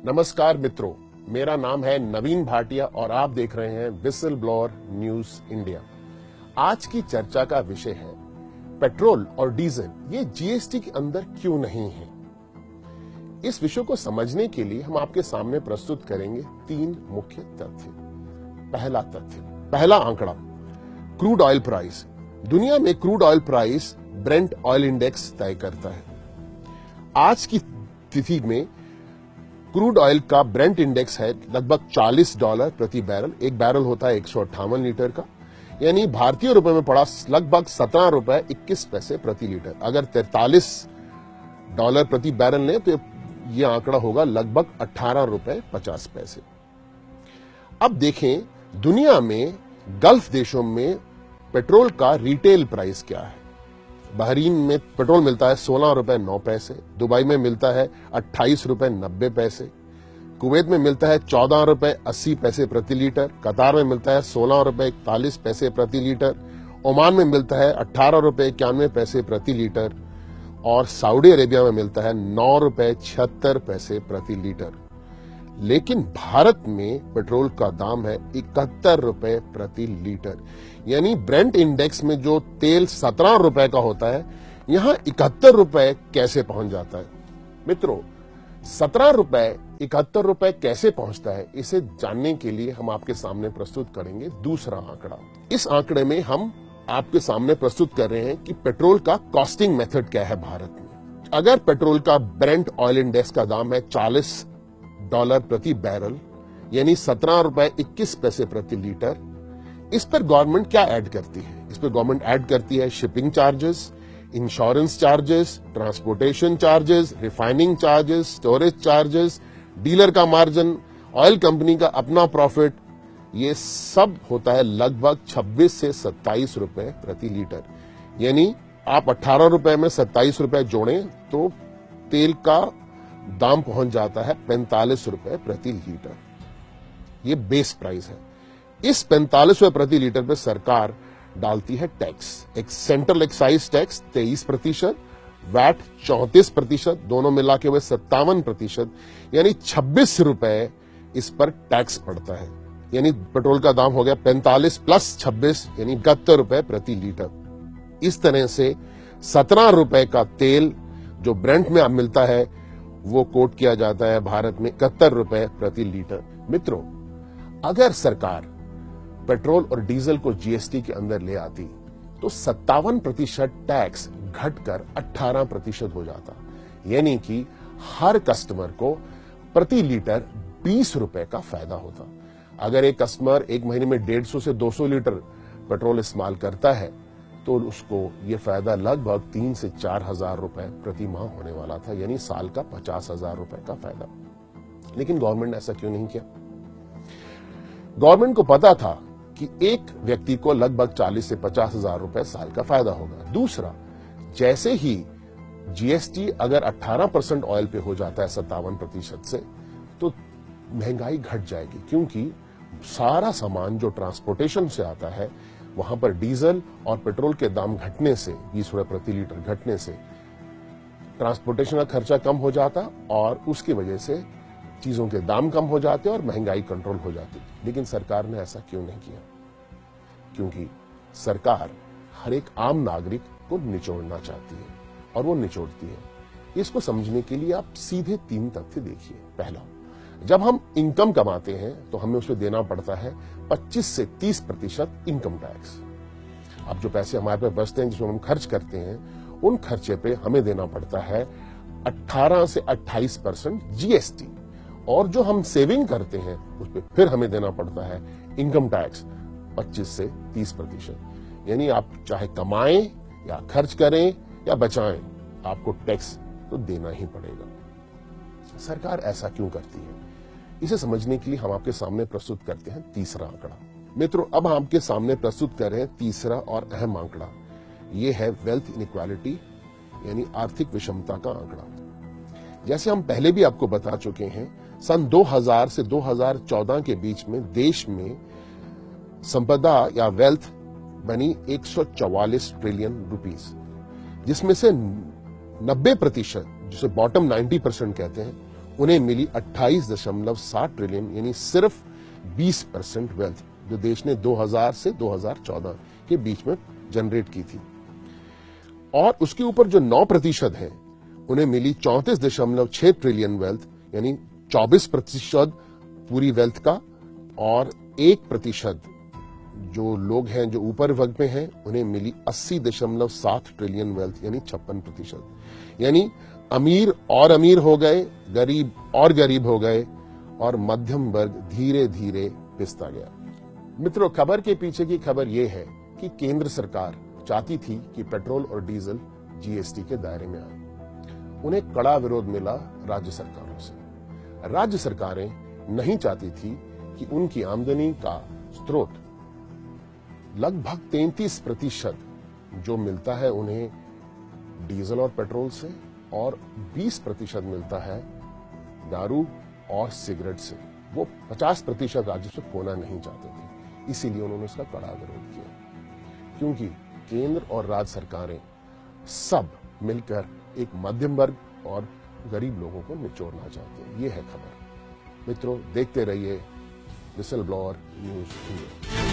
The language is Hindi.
नमस्कार मित्रों, मेरा नाम है नवीन भाटिया और आप देख रहे हैं विसल ब्लोअर न्यूज इंडिया। आज की चर्चा का विषय है पेट्रोल और डीजल ये जीएसटी के अंदर क्यों नहीं है। इस विषय को समझने के लिए हम आपके सामने प्रस्तुत करेंगे तीन मुख्य तथ्य। पहला आंकड़ा, क्रूड ऑयल प्राइस। दुनिया में crude oil price Brent oil index तय करता है। आज की तिथि में क्रूड ऑयल का ब्रेंट इंडेक्स है लगभग $40 प्रति बैरल। एक बैरल होता है 158 लीटर का, यानी भारतीय रुपए में पड़ा लगभग ₹17.21 प्रति लीटर। अगर $43 प्रति बैरल लें तो यह आंकड़ा होगा लगभग ₹18.50। अब देखें दुनिया में गल्फ देशों में पेट्रोल का रिटेल प्राइस क्या है। बहरीन में पेट्रोल मिलता है ₹16.09, दुबई में मिलता है ₹28.90, कुवैत में मिलता है ₹14.80 प्रति लीटर, कतार में मिलता है ₹16.41 प्रति लीटर, ओमान में मिलता है ₹18.91 प्रति लीटर और सऊदी अरेबिया में मिलता है ₹9.76 प्रति लीटर। लेकिन भारत में पेट्रोल का दाम है ₹71 प्रति लीटर, यानी ब्रेंट इंडेक्स में जो तेल ₹17 का होता है, यहां ₹71 कैसे पहुंच जाता है। मित्रों, ₹17 कैसे पहुंचता है, इसे जानने के लिए हम आपके सामने प्रस्तुत करेंगे दूसरा आंकड़ा। इस आंकड़े में हम आपके सामने प्रस्तुत कर रहे हैं कि पेट्रोल का कॉस्टिंग मेथड क्या है भारत में। अगर पेट्रोल का ब्रेंट ऑयल इंडेक्स का दाम है $40 प्रति बैरल, यानी ₹17.21 प्रति लीटर, इस पर गवर्नमेंट क्या ऐड करती है? इस पर गवर्नमेंट ऐड करती है shipping charges, insurance charges, transportation charges, refining charges, storage charges, dealer का मार्जिन, ऑयल कंपनी का अपना प्रॉफिट। ये सब होता है लगभग ₹26 से ₹27 प्रति लीटर। यानी आप ₹18 में ₹27 जोड़ें तो तेल का दाम पहुंच जाता है ₹45 प्रति लीटर। ये बेस प्राइस है। इस ₹45 प्रति लीटर पे सरकार डालती है टैक्स। एक सेंट्रल एक्साइज टैक्स 23%, वैट 34%, दोनों मिला के हुए 57%, यानी ₹26 इस पर टैक्स पड़ता है। यानी पेट्रोल का दाम हो गया 45 प्लस 26 यानी ₹71 प्रति लीटर। इस तरह से ₹17 का तेल जो ब्रेंट में अब मिलता है वो कोट किया जाता है भारत में ₹71 प्रति लीटर। मित्रों, अगर सरकार पेट्रोल और डीजल को जीएसटी के अंदर ले आती तो 57% टैक्स घटकर 18% हो जाता, यानी कि हर कस्टमर को प्रति लीटर ₹20 का फायदा होता। अगर एक कस्टमर एक महीने में 150 से 200 लीटर पेट्रोल इस्तेमाल करता है तो उसको ये फायदा लगभग 3 से 4 हजार रुपए प्रति माह होने वाला था, यानी साल का 50,000 रुपए का फायदा। लेकिन गवर्नमेंट ने ऐसा क्यों नहीं किया? गवर्नमेंट को पता था कि एक व्यक्ति को लगभग 40 से 50,000 रुपए साल का फायदा होगा। दूसरा, जैसे ही जीएसटी अगर 18% ऑयल पे हो जाता है 57% से, तो महंगाई घट जाएगी, क्योंकि सारा सामान जो ट्रांसपोर्टेशन से आता है वहां पर डीजल और पेट्रोल के दाम घटने से, ₹20 प्रति लीटर घटने से ट्रांसपोर्टेशन का खर्चा कम हो जाता और उसकी वजह से चीजों के दाम कम हो जाते और महंगाई कंट्रोल हो जाती। लेकिन सरकार ने ऐसा क्यों नहीं किया? क्योंकि सरकार हर एक आम नागरिक को निचोड़ना चाहती है और वो निचोड़ती है। इसको समझने के लिए आप सीधे 3 तथ्य देखिए। पहला, जब हम इनकम कमाते हैं तो हमें उस पर देना पड़ता है 25 से 30% इनकम टैक्स। अब जो पैसे हमारे पास बचते हैं जिसमें हम खर्च करते हैं, उन खर्चे पे हमें देना पड़ता है 18 से 28% जीएसटी, और जो हम सेविंग करते हैं उस पर फिर हमें देना पड़ता है इनकम टैक्स 25 से 30%। यानी आप चाहे कमाएं या खर्च करें या बचाएं, आपको टैक्स तो देना ही पड़ेगा। सरकार ऐसा क्यों करती है? इसे समझने के लिए हम आपके सामने प्रस्तुत करते हैं तीसरा आंकड़ा। मित्रों, अब हम आपके सामने प्रस्तुत कर रहे हैं तीसरा और अहम आंकड़ा। यह है वेल्थ इनइक्वालिटी, यानी आर्थिक विषमता का आंकड़ा। जैसे हम पहले भी आपको बता चुके हैं, सन 2000 से 2014 के बीच में देश में संपदा या वेल्थ बनी 144 ट्रिलियन रुपीस, जिसमें से 90%, जिसे बॉटम 90% कहते हैं, उन्हें मिली 28.7 ट्रिलियन यानी सिर्फ 20% वेल्थ जो देश ने 2000 से 2014 के बीच में जनरेट की थी। और उसके ऊपर जो 9% है उन्हें मिली 34.6 ट्रिलियन वेल्थ यानी 24% पूरी वेल्थ का, और 1% जो लोग हैं जो ऊपर वर्ग में हैं उन्हें मिली 80.7 ट्रिलियन वेल्थ यानी 56%। यानी अमीर और अमीर हो गए, गरीब और गरीब हो गए, और मध्यम वर्ग धीरे धीरे पिसता गया। मित्रों, खबर के पीछे की खबर यह है कि केंद्र सरकार चाहती थी कि पेट्रोल और डीजल जीएसटी के दायरे में आए। उन्हें कड़ा विरोध मिला राज्य सरकारों से। राज्य सरकारें नहीं चाहती थी कि उनकी आमदनी का स्रोत लगभग 33% जो मिलता है उन्हें डीजल और पेट्रोल से, और 20% मिलता है दारू और सिगरेट से, वो 50% राजस्व खोना नहीं चाहते थे। इसीलिए उन्होंने इसका कड़ा विरोध किया, क्योंकि केंद्र और राज्य सरकारें सब मिलकर एक मध्यम वर्ग और गरीब लोगों को निचोड़ना चाहते हैं। ये है खबर। मित्रों, देखते रहिए व्हिसल ब्लोअर न्यूज इंडिया।